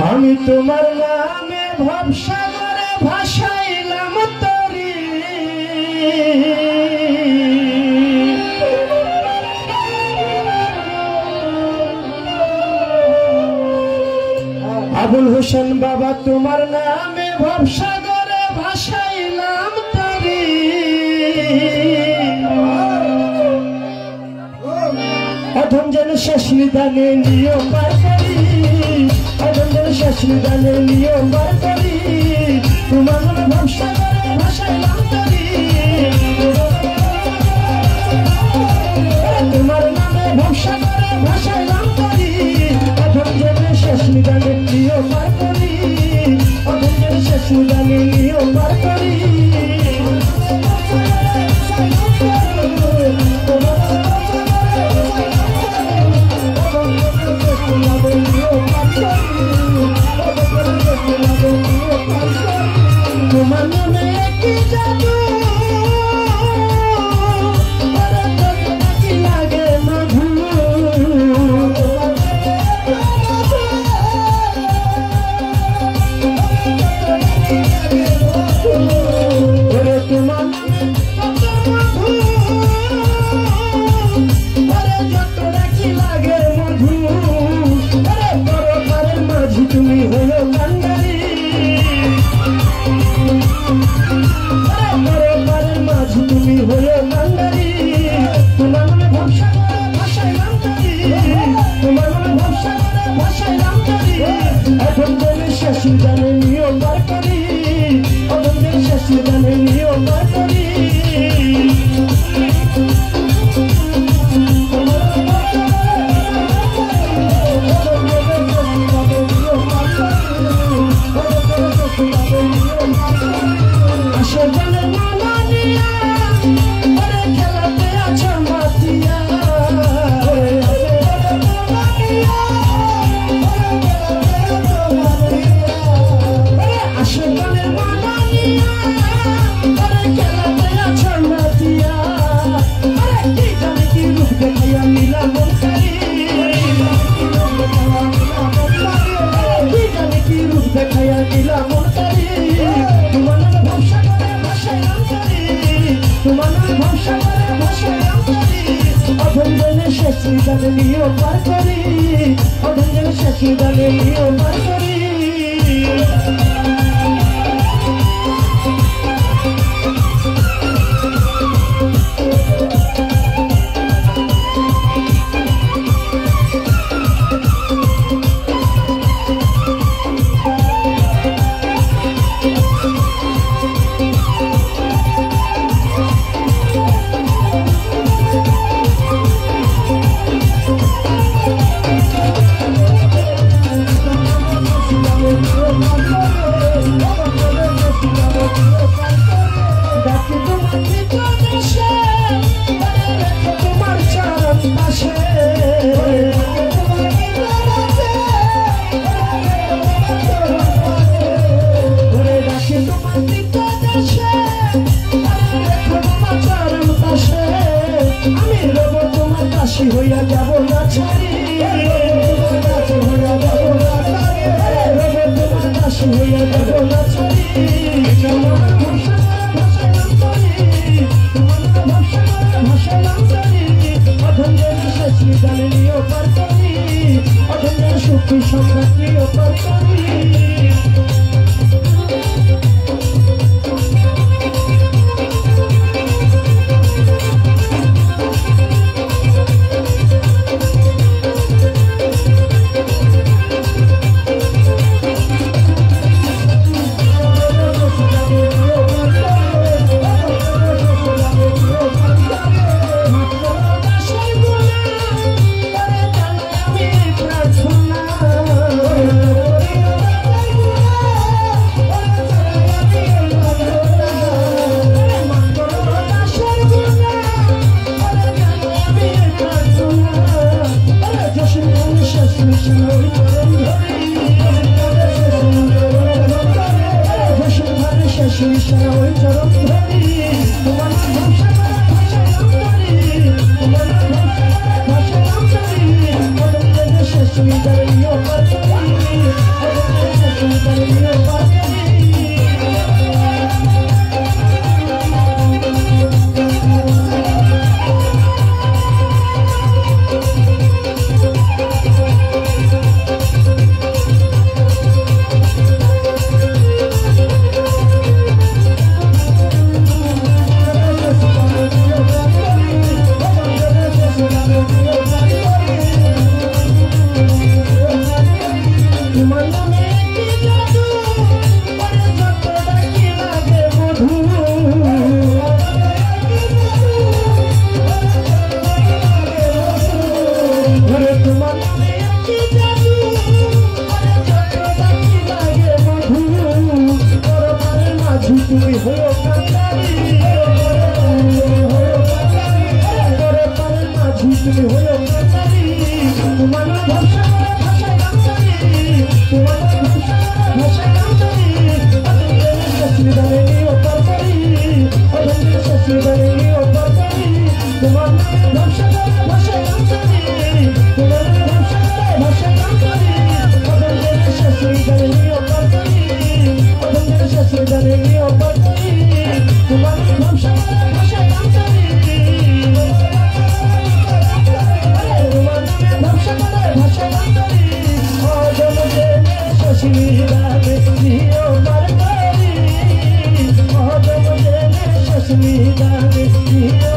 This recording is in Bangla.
আমি তোমার নামে ভবসাগরে ভাসাইলাম তরি আবুল হোসেন বাবা তোমার নামে ভবসাগরে ভাসাইলাম তরি অধম যেন শেষ নিদানে নিয়ম বার করি অধম যেন শেষ নিদানে নিয়ম বার করি তোমার নামে ভবসাগরে ভাসাইলাম তরি তোমার নামে ভবসাগরে ভাসাইলাম তরি অধম যেন শেষ নিদানে নিয়ম বার করি অধম যেন শেষ নিদানে নিয়ম বার করি তোমার নামে কি জাদু কি লাগে মধু তোমার নামে মধু যতটা কি লাগে মধু পরপারের মাঝি তুমি হলো কান্ডারি পরপারের মাঝি তুমি হলো কান্ডারি তোমার নামে ভবসাগরে ভাসাইলাম তরি তোমার নামে ভবসাগরে ভাসাইলাম তরি এখন যদি শেষ জানে নিয়ম বার করি এখন যদি শেষ জানে নিয়ম বার করি জানে নিয়ম বার করি অধম যেন শেষ জানে নিয়ম বার করি Oh, নামে কি জাদু ওরে যত ডাকি লাগে মধু ওরে তোমার নামে কি জাদু ওরে যত ডাকি লাগে মধু পরমার মাঝি তুমি হও কান্দারি পরমার মাঝি তুমি হও কান্দারি তোমার ভরসা করে ভাষায় কান্দারি তোমার ভরসা করে ভাষায় কান্দারি অদন্তের শাস্ত্রীদারে নিও তরকারি অদন্তের শাস্ত্রীদারে নিও তরকারি তোমার ভরসা করে ভাষায় কান্দারি তোমার ভরসা করে ভাষায় কান্দারি অদন্তের শাস্ত্রীদারে নিও তরকারি অদন্তের শাস্ত্রীদারে নিও তরকারি তোমার ভরসা করে ভাষায় কান্দারি তোমার নামে ভরসা করে ভাষায় কান্দারি অদন্তের শাস্ত্রীদারে নিও তরকারি অদন্তের শাস্ত্রীদারে নিও